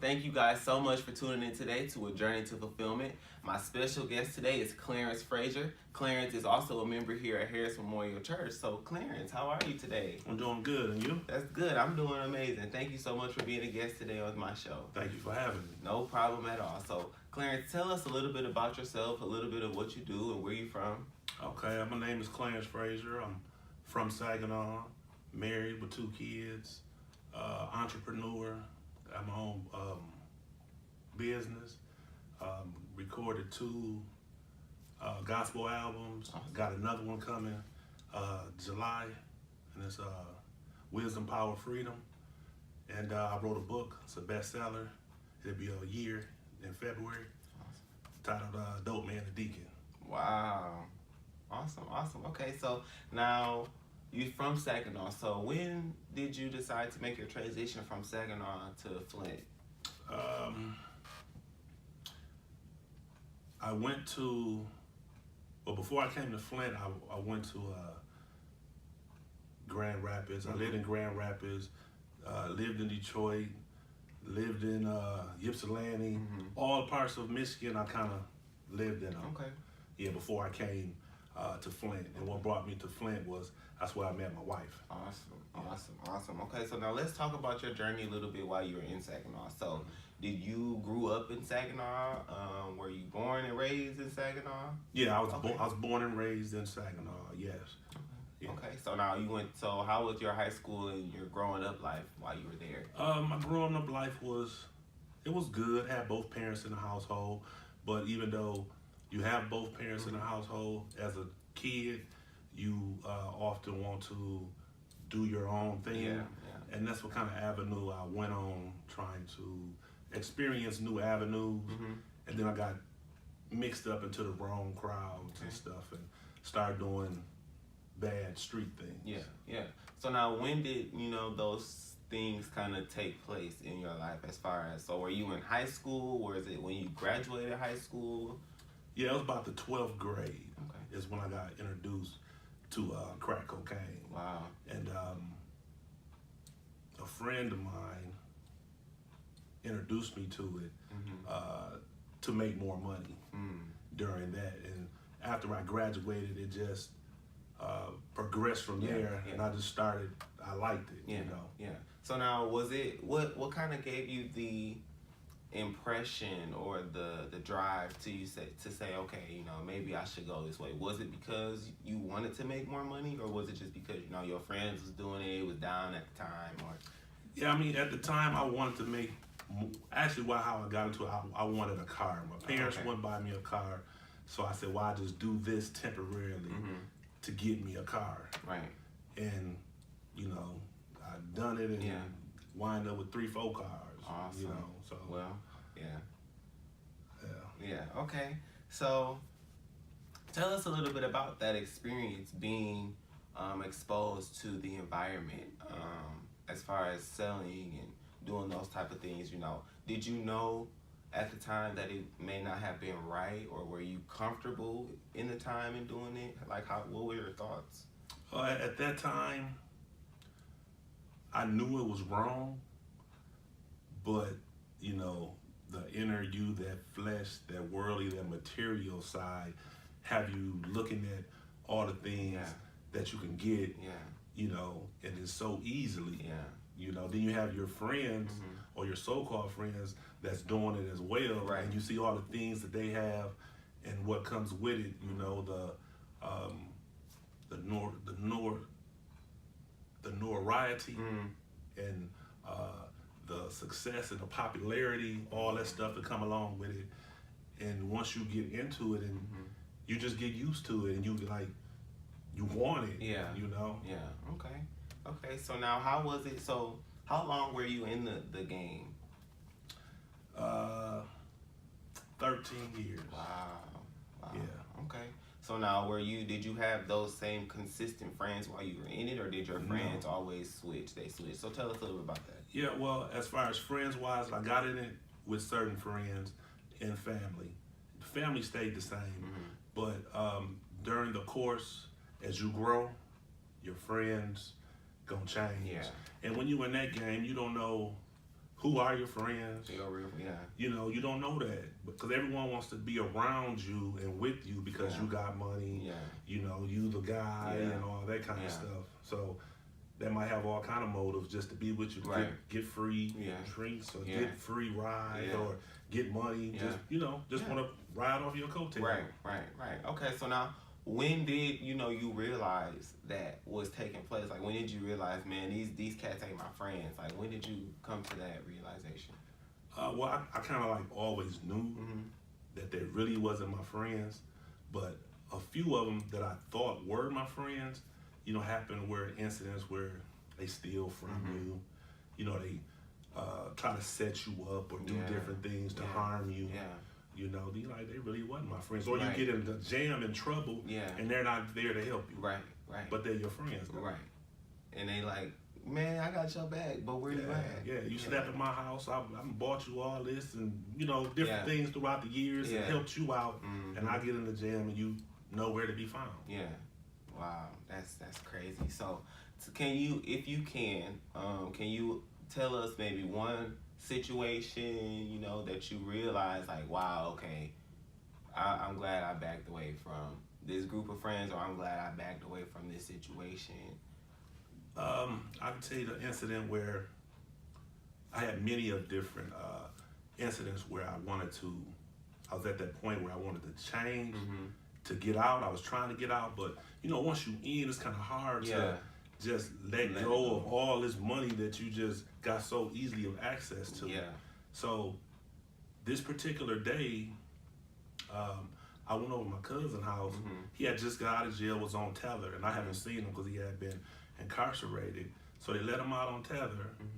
Thank you guys so much for tuning in today to A Journey to Fulfillment. My special guest today is Clarence Frazier. Clarence is also a member here at Harris Memorial Church. So Clarence, how are you today? I'm doing good, and you? That's good. I'm doing amazing. Thank you so much for being a guest today on my show. Thank you for having me. No problem at all. So Clarence, tell us a little bit about yourself, a little bit of what you do and where you're from. Okay, my name is Clarence Frazier. I'm from Saginaw, married with 2 kids, entrepreneur. I have my own business. Recorded 2 gospel albums. Awesome. Got another one coming July, and it's Wisdom, Power, Freedom. And I wrote a book. It's a bestseller. It'll be a year in February. Awesome. Titled Dopeman To Deacon. Wow. Awesome. Okay, so now you're from Saginaw. So when did you decide to make your transition from Saginaw to Flint? I went to, well, before I came to Flint, I went to Grand Rapids. Mm-hmm. I lived in Grand Rapids, lived in Detroit, lived in Ypsilanti. Mm-hmm. All parts of Michigan I kind of lived in. Okay. Yeah, before I came to Flint. And what brought me to Flint was, that's where I met my wife. Awesome. Okay, so now let's talk about your journey a little bit while you were in Saginaw. So, did you grew up in Saginaw? Were you born and raised in Saginaw? Yeah, I was Okay. I was born and raised in Saginaw. Yes. Yeah. Okay, so now you went. So, how was your high school and your growing up life while you were there? My growing up life was good. Had both parents in the household, but even though you have both parents in the household, as a kid, you often want to do your own thing. Yeah. And that's what kind of avenue I went on, trying to experience new avenues. Mm-hmm. And then I got mixed up into the wrong crowds and stuff, and started doing bad street things. Yeah. So now, when did those things kind of take place in your life? As far as, so were you in high school, or is it when you graduated high school? Yeah, it was about the 12th grade. Okay. Is when I got introduced to crack cocaine. Wow. And a friend of mine introduced me to it to make more money during that. And after I graduated, it just progressed from there, and I just started. I liked it. Yeah. So now, was it what kind of gave you the impression or the drive to say, okay, maybe I should go this way? Was it because you wanted to make more money, or was it just because your friends was doing it, it was down at the time? Or yeah, I mean, at the time I wanted to make. Actually, how I got into it, I wanted a car. My parents wouldn't buy me a car, so I said, "Well, I just do this temporarily to get me a car." Right. And I've done it and wind up with 3-4 cars. Awesome. So well, yeah. Okay. So, tell us a little bit about that experience being exposed to the environment, as far as selling and doing those type of things. Did you know at the time that it may not have been right, or were you comfortable in the time in doing it? Like, what were your thoughts? At that time, I knew it was wrong, but the inner you, that flesh, that worldly, that material side, have you looking at all the things that you can get, and it's so easily. Then you have your friends or your so-called friends that's doing it as well, Right. and you see all the things that they have and what comes with it. The notoriety and the success and the popularity, all that stuff that come along with it. And once you get into it, and you just get used to it, and you want it. Yeah. Yeah. Okay. So now, how was it? So how long were you in the game? 13 years. Wow. Yeah. Okay. So now, did you have those same consistent friends while you were in it, or did your friends always switch? They switched. So tell us a little bit about that. Yeah, well, as far as friends wise, I got in it with certain friends and family. The family stayed the same, but during the course, as you grow, your friends gonna change. Yeah. And when you in that game, you don't know Who are your friends? Your real, yeah. You know, you don't know that because everyone wants to be around you and with you because you got money. Yeah. You know, you the guy and all that kind of stuff. So they might have all kind of motives just to be with you, to get free drinks or get free rides or get money. Just just want to ride off your coattail. Right. Okay, so now when did you realize that was taking place? Like when did you realize, man, these cats ain't my friends? Like when did you come to that realization? Well, I kind of like always knew that they really wasn't my friends, but a few of them that I thought were my friends, happened where incidents where they steal from you, they try to set you up or do different things to harm you. They really wasn't my friends. Or you get in the jam in trouble and they're not there to help you. Right. But they're your friends. Though. Right. And they like, man, I got your back, but where you at? Yeah, you slept in my house. I bought you all this and, different things throughout the years and helped you out. And I get in the jam and you nowhere to be found. Yeah. Wow, that's crazy. So can you, if you can you tell us maybe one situation, that you realize like, wow, okay, I'm glad I backed away from this group of friends, or I'm glad I backed away from this situation? I can tell you the incident where I had many of different incidents where I was at that point where I wanted to change, to get out. I was trying to get out, but once you in, it's kind of hard to just let go of all this money that you just got so easily of access to. Yeah. So this particular day, I went over to my cousin's house. He had just got out of jail, was on tether, and I haven't seen him because he had been incarcerated. So they let him out on tether, and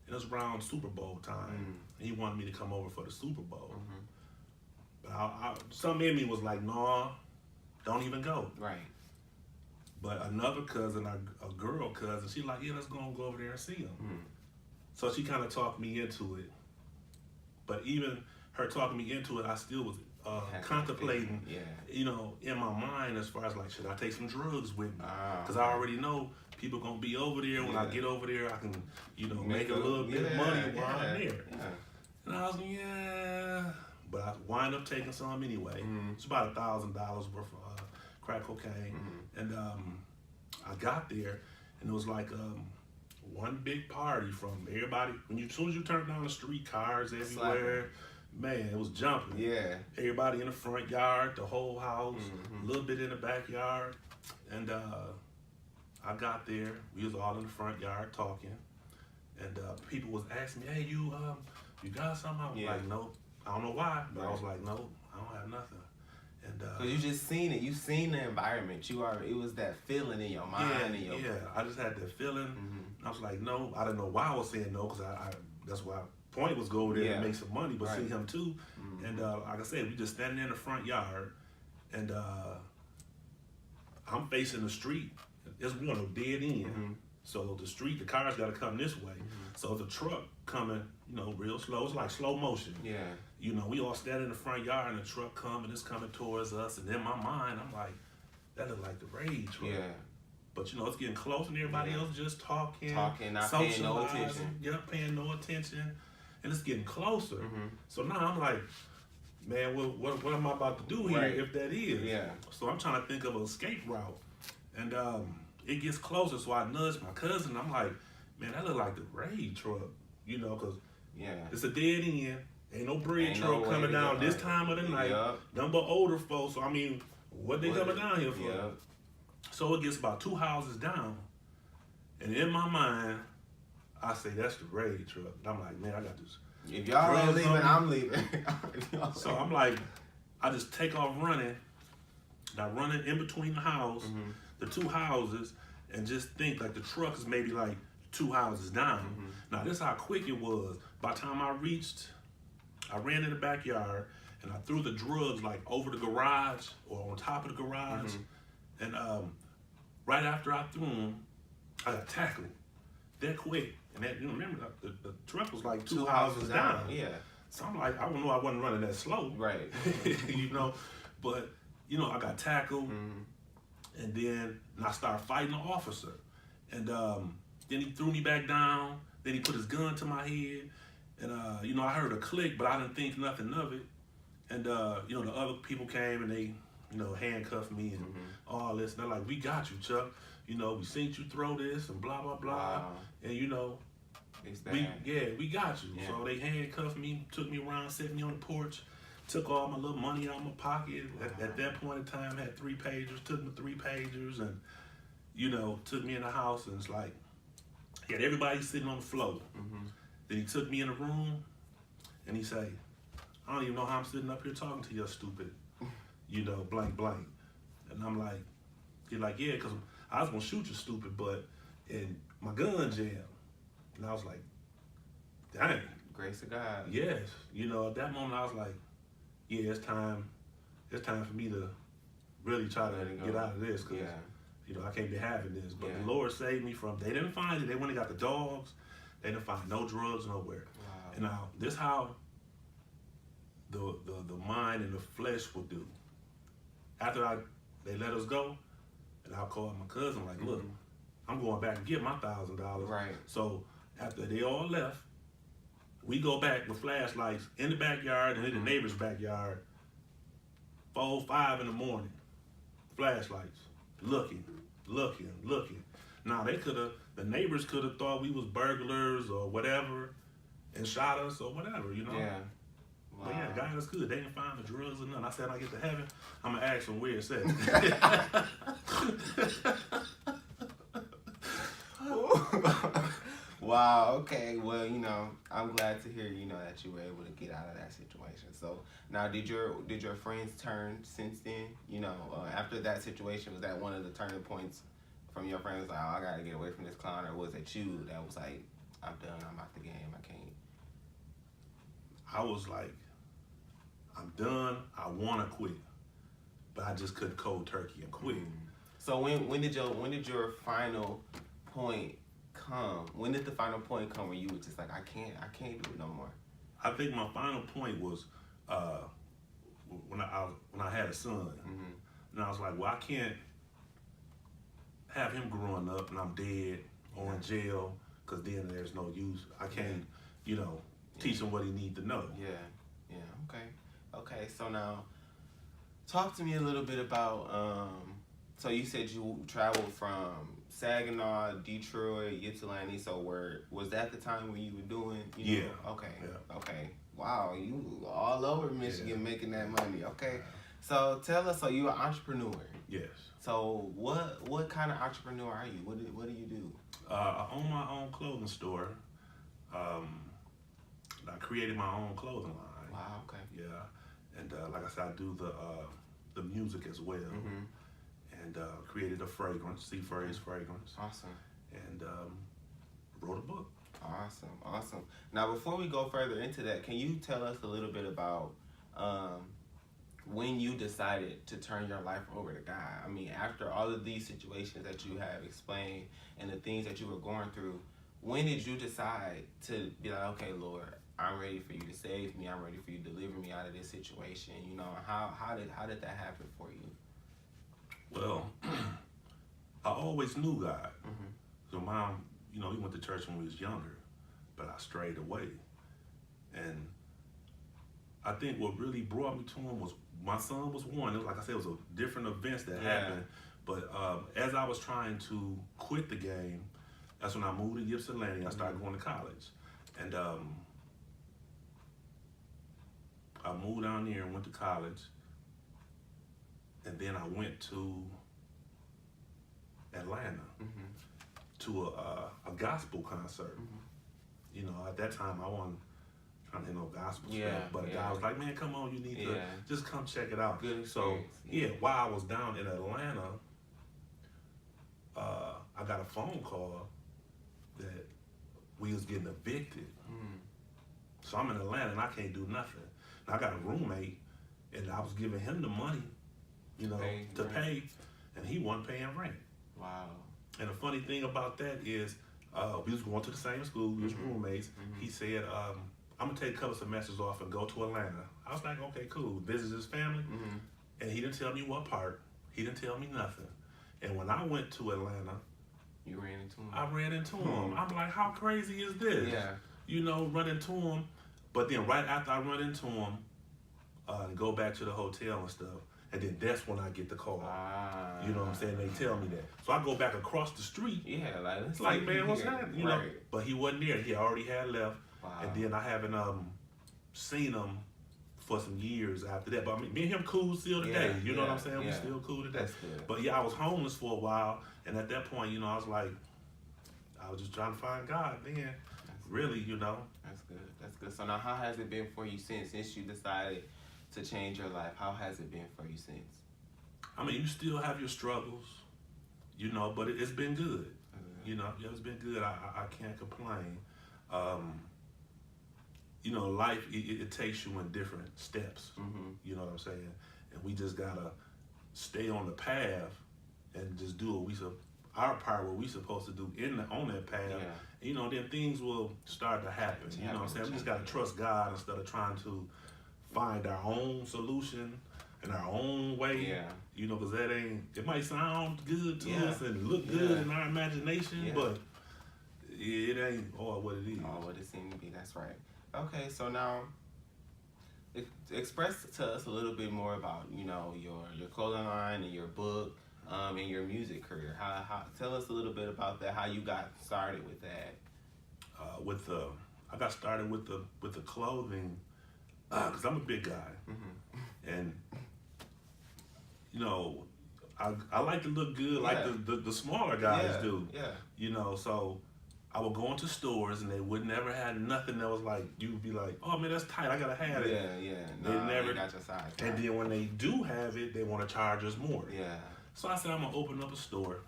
it was around Super Bowl time. And he wanted me to come over for the Super Bowl. But something in me was like, no, don't even go. Right. But another cousin, a girl cousin, she like, yeah, let's go over there and see him. So she kind of talked me into it. But even her talking me into it, I still was contemplating, in my mind as far as like, should I take some drugs with me? Because I already know people gonna be over there. When I get over there, I can, make a little bit of money while I'm there. And I was like, yeah. But I wind up taking some anyway. It's about $1,000 worth of crack cocaine. And I got there, and it was like one big party from everybody. As soon as you turn down the street, cars everywhere. Man, it was jumping. Yeah. Everybody in the front yard, the whole house, a little bit in the backyard. And I got there. We was all in the front yard talking. And people was asking me, hey, you got something? I was like, no. I don't know why, but I was like, no, I don't have nothing. And cause you just seen it. You seen the environment. It was that feeling in your mind. I just had that feeling. I was like, no. I didn't know why I was saying no, because I that's why point was go over there and make some money, but see him too. And like I said, we just standing in the front yard, and I'm facing the street. It's dead end. So the cars got to come this way. So the truck coming, real slow. It's like slow motion. Yeah. We all standing in the front yard, and the truck coming, it's coming towards us. And in my mind, I'm like, that look like the rage truck. Yeah. But it's getting close, and everybody else just talking, not paying no attention. Paying no attention, and it's getting closer. So now I'm like, man, what am I about to do here if that is? Yeah. So I'm trying to think of an escape route, and it gets closer. So I nudge my cousin. I'm like, man, that look like the raid truck, because it's a dead end. Ain't no bread truck coming down this time of the night. None but older folks. So I mean, what they coming down here for? So it gets about 2 houses down, and in my mind, I say that's the raid truck. And I'm like, man, I got this. If y'all ain't leaving, I'm leaving. So I'm like, I just take off running. And I run it in between the house, the 2 houses, and just think like the truck is maybe like 2 houses down. Now this is how quick it was. By the time I ran in the backyard, and I threw the drugs like over the garage or on top of the garage. And right after I threw them, I got tackled that quick. And that, remember, the truck was like 2 houses down. Yeah. So I'm like, I don't know, I wasn't running that slow. Right. But, I got tackled. And then I started fighting the officer. And then he threw me back down. Then he put his gun to my head. And you know, I heard a click, but I didn't think nothing of it. And you know, the other people came and they, you know, handcuffed me and all this. And they're like, "We got you, Chuck. You know, we seen you throw this and blah blah blah." Wow. And you know, we got you. Yeah. So they handcuffed me, took me around, set me on the porch, took all my little money out of my pocket. At that point in time, I had 3 pagers, took my 3 pagers, and you know, took me in the house, and it's like he had everybody sitting on the floor. Then he took me in a room, and he said, "I don't even know how I'm sitting up here talking to you, stupid, you know, blank blank." And I'm like, he's like, "Yeah, because I was gonna shoot you, stupid, but and my gun jammed." And I was like, "Dang, Grace of God." yes." You know, at that moment I was like, "Yeah, it's time for me to really try to get out of this, because you know, I can't be having this." But the Lord saved me from. They didn't find it. They went and got the dogs. They didn't find no drugs nowhere. Wow. And now this how the mind and the flesh will do. After they let us go, and I called my cousin like, "Look, I'm going back and get my $1,000." Right. So after they all left, we go back with flashlights in the backyard and in the neighbor's backyard. 4, 5 in the morning, flashlights, looking. Now the neighbors could have thought we was burglars or whatever, and shot us or whatever, you know. Yeah. Wow. But yeah, God is good. They didn't find the drugs or nothing. I said, when I get to heaven, I'm gonna ask them where it's at. Wow. Okay. Well, you know, I'm glad to hear, you know, that you were able to get out of that situation. So now, did your friends turn since then? You know, after that situation, was that one of the turning points from your friends? Like, "Oh, I gotta get away from this clown," or was it you that was like, "I'm done. I'm out the game. I can't"? I was like, I'm done. I want to quit, but I just couldn't cold turkey and quit. So when did your final point come? When did the final point come where you were just like, I can't do it no more"? I think my final point was when I had a son, and I was like, well, I can't have him growing up and I'm dead or in jail, because then there's no use. I can't, you know, teach him what he needs to know. Yeah. Okay. So now, talk to me a little bit about. So you said you traveled from Saginaw, Detroit, Ypsilanti. So was that the time when you were doing? You know, Okay. Yeah. Okay. Wow, you all over Michigan making that money. Okay. So tell us. So you're an entrepreneur. Yes. So what kind of entrepreneur are you? What do you do? I own my own clothing store. I created my own clothing line. Wow. Okay. Yeah, and like I said, I do the music as well, and created a fragrance, Fraizer fragrance. Awesome. And wrote a book. Awesome. Now, before we go further into that, can you tell us a little bit about when you decided to turn your life over to God? I mean, after all of these situations that you have explained and the things that you were going through, when did you decide to be like, okay, Lord, I'm ready for you to save me. I'm ready for you to deliver me out of this situation. You know, how did that happen for you? Well, I always knew God. So Mom, you know, we went to church when we was younger, but I strayed away. And I think what really brought me to him was my son was one. It was, like I said, it was a different events that happened. But as I was trying to quit the game, that's when I moved to Ypsilanti. I started going to college. And I moved down there and went to college. And then I went to Atlanta to a gospel concert. You know, at that time I wasn't trying to hear no gospel stuff, but a guy was like, "Man, come on, you need to just come check it out." Good So experience. while I was down in Atlanta, I got a phone call that we was getting evicted. So I'm in Atlanta and I can't do nothing. And I got a roommate, and I was giving him the money, you know, to pay, and he wasn't paying rent. Wow. And the funny thing about that is, we was going to the same school, we was roommates. He said, I'm gonna take a couple semesters off and go to Atlanta. I was like, okay, cool. Visit his family. And he didn't tell me what part. He didn't tell me nothing. And when I went to Atlanta, You ran into him. I ran into him. I'm like, how crazy is this? Yeah. run into him. But then right after I run into him, and go back to the hotel and stuff, and then that's when I get the call. You know what I'm saying? They tell me that. So I go back across the street. Yeah, like it's like, man, what's happening? You know? But he wasn't there. He already had left. Wow. And then I haven't seen him for some years after that. But I mean, me and him cool still today. You know what I'm saying? We still cool today. That's good. But yeah, I was homeless for a while, and at that point, I was like, I was just trying to find God. Then, really, That's good. That's good. So now, how has it been for you since you decided to change your life? How has it been for you since? I mean, you still have your struggles, but it's been good. It's been good. I can't complain. Life, it takes you in different steps. You know what I'm saying? And we just gotta stay on the path and just do our part, what we supposed to do on that path. Yeah. Then things will start to happen. You know what I'm saying? We just gotta trust God instead of trying to find our own solution in our own way. Yeah. Because it might sound good to us and look good in our imagination, but it ain't all what it is. All what it seems to be. That's right. Okay, so now express to us a little bit more about your clothing line and your book and your music career. How tell us a little bit about that. How you got started with that? I got started with the clothing because I'm a big guy, and I like to look good like the smaller guys do. Yeah. So I would go into stores and they would never have nothing that was like, you'd be like, oh man, that's tight, I gotta have it. Yeah. They never got your size. And then when they do have it, they want to charge us more. Yeah. So I said, I'm gonna open up a store,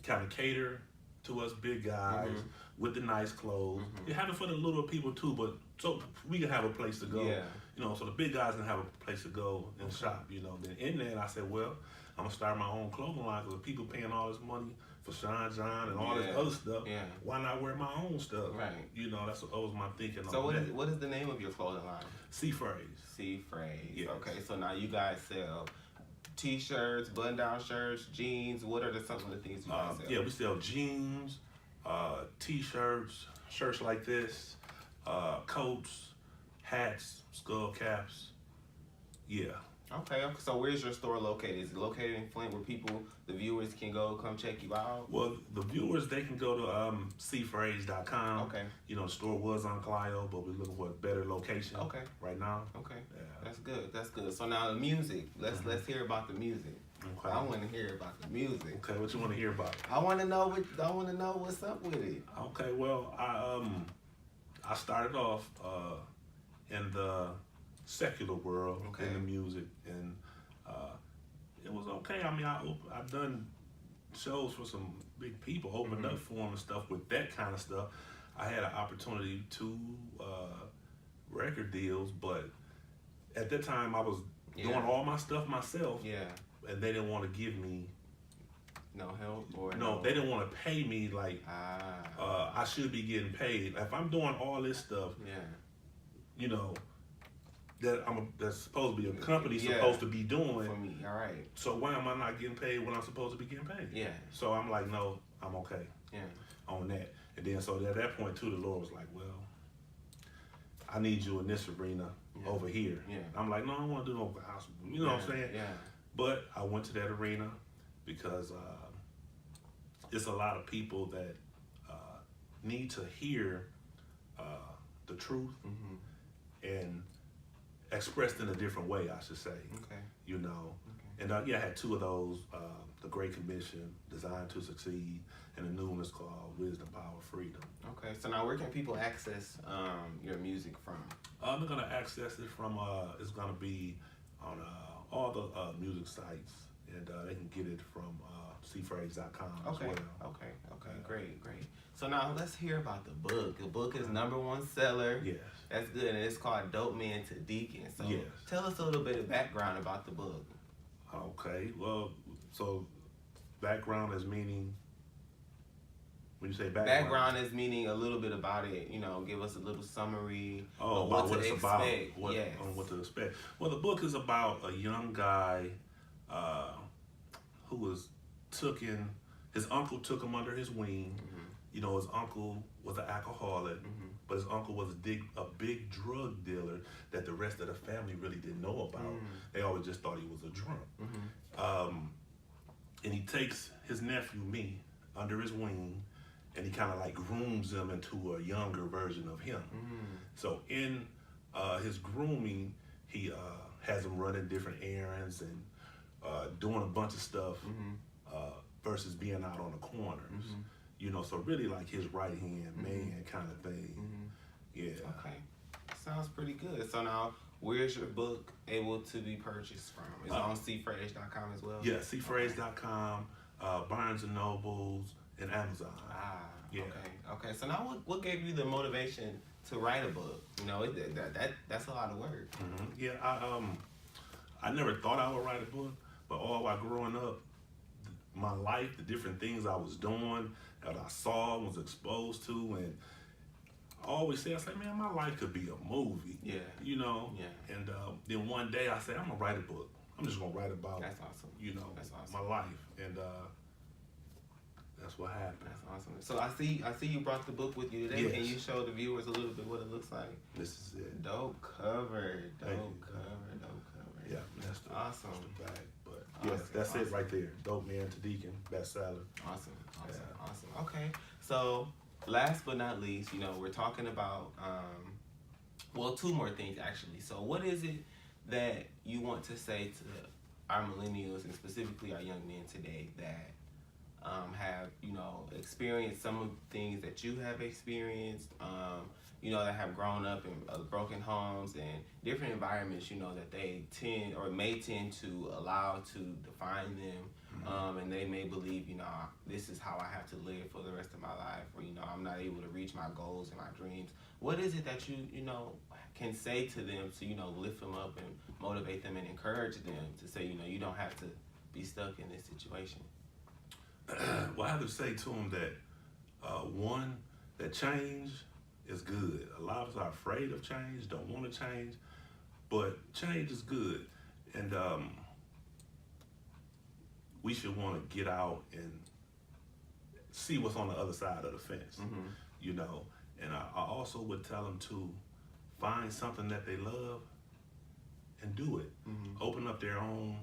kind of cater to us big guys with the nice clothes. You have it for the little people too, but so we can have a place to go. Yeah. So the big guys can have a place to go and shop. Then in that I said, well, I'm gonna start my own clothing line because people paying all this money for Sean John and all this other stuff. Yeah. Why not wear my own stuff? Right. That was my thinking. So what is the name of your clothing line? Fraizer. Fraizer. Yes. Okay. So now you guys sell T-shirts, button-down shirts, jeans. What are some of the things you guys sell? Yeah, we sell jeans, T-shirts, shirts like this, coats, hats, skull caps. Yeah. Okay, so where's your store located? Is it located in Flint where the viewers can go come check you out? Well, the viewers, they can go to cfraze.com. Okay. The store was on Clio, but we're looking for a better location right now. Okay, that's good. So now the music, let's hear about the music. Okay. I want to hear about the music. Okay, what you want to hear about? I want to know what's up with it. Okay, well, I started off in the secular world in the music, and it was okay. I mean, I've done shows for some big people, opened up for them and stuff with that kind of stuff. I had an opportunity to record deals, but at that time I was doing all my stuff myself. Yeah. And they didn't want to give me no help or no. They didn't want to pay me like I should be getting paid. If I'm doing all this stuff, that's supposed to be a company supposed to be doing for me. All right. So why am I not getting paid when I'm supposed to be getting paid? Yeah. So I'm like, no, I'm okay. Yeah. On that, and then so at that point too, the Lord was like, well, I need you in this arena over here. Yeah. I'm like, no, I don't want to do no house. You know what I'm saying? Yeah. But I went to that arena because it's a lot of people that need to hear the truth and expressed in a different way, I should say. Okay. And I had two of those, the Great Commission, Designed to Succeed, and the new one is called Wisdom, Power, Freedom. Okay, so now where can people access your music from? They're going to access it from, it's going to be on all the music sites, and they can get it from cfraze.com as well. Okay, great. So now let's hear about the book. The book is #1 seller. Yes. That's good, and it's called Dopeman To Deacon. So tell us a little bit of background about the book. Okay, well, so background is meaning, when you say background? Background is meaning a little bit about it, give us a little summary of what to expect. What to expect. Well, the book is about a young guy who was his uncle took him under his wing. you know, his uncle was an alcoholic, but his uncle was a big drug dealer that the rest of the family really didn't know about. They always just thought he was a drunk. And he takes his nephew, me, under his wing, and he kind of like grooms him into a younger version of him. So in his grooming, he has him running different errands and doing a bunch of stuff versus being out on the corners. You know, so really like his right hand man kind of thing. Yeah. Okay. Sounds pretty good. So now, where's your book able to be purchased from? Is it on cfraizer.com as well? Yeah, cfraizer.com, Barnes and Nobles, and Amazon. Yeah. Okay. So now, what gave you the motivation to write a book? You know, that's a lot of work. Yeah, I never thought I would write a book, but all while growing up, my life, the different things I was doing, that I saw, was exposed to, and I always say, I say, man, my life could be a movie. Yeah. You know? Yeah. And then one day I said, I'm gonna write a book. I'm just gonna write about, that's awesome. You know, that's awesome. my life, and that's what happened. That's awesome. So I see you brought the book with you today. Yes. Can you show the viewers a little bit what it looks like? This is it. Dope cover. Dope cover. Yeah, that's the awesome. That's the bag. But Awesome, yeah, that's awesome. it right there. Dopeman To Deacon, bestseller. Awesome. Okay. So last but not least, you know, we're talking about well, two more things actually. So what is it that you want to say to our millennials and specifically our young men today that have, you know, experienced some of the things that you have experienced, you know, that have grown up in broken homes and different environments, you know, that they tend or may tend to allow to define them, and they may believe, you know, this is how I have to live for the rest of my life, or, you know, I'm not able to reach my goals and my dreams. What is it that you know, can say to them to, you know, lift them up and motivate them and encourage them to say, you know, you don't have to be stuck in this situation? Well, I have to say to them that, one, that change is good. A lot of us are afraid of change, don't want to change, but change is good. And we should want to get out and see what's on the other side of the fence, you know. And I also would tell them to find something that they love and do it. Open up their own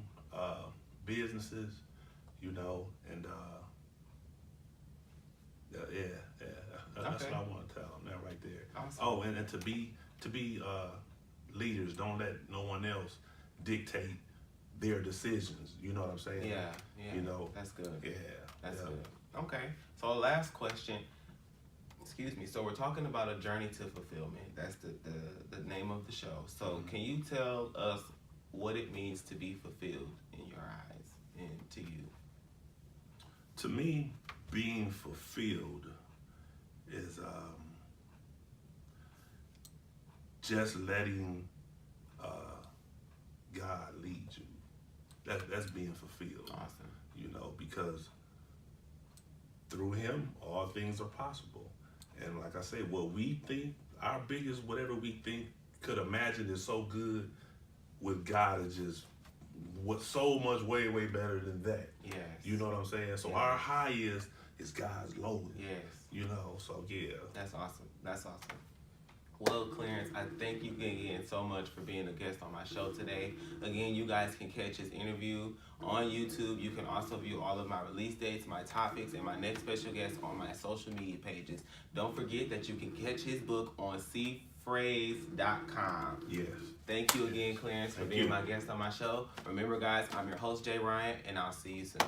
businesses, you know, and that's what I want to tell them. That right there. Awesome. Oh, and to be leaders. Don't let no one else dictate their decisions. You know what I'm saying? Yeah. You know. That's good. Yeah. That's good. Okay. So last question. Excuse me. So we're talking about a journey to fulfillment. That's the name of the show. So can you tell us what it means to be fulfilled in your eyes and to you? To me, being fulfilled is just letting God lead you. That's being fulfilled. Awesome. You know, because through Him, all things are possible. And like I say, what we think, our biggest, whatever we think, could imagine is so good, with God is just so much way better than that. Yes. You know what I'm saying? So our highest is God's lowest. Yes. You know, so yeah. That's awesome. That's awesome. Well, Clarence, I thank you again so much for being a guest on my show today. Again, you guys can catch his interview on YouTube. You can also view all of my release dates, my topics, and my next special guest on my social media pages. Don't forget that you can catch his book on cfraizer.com. Yes. Thank you again, Clarence, for being my guest on my show. Remember, guys, I'm your host, Jay Ryan, and I'll see you soon.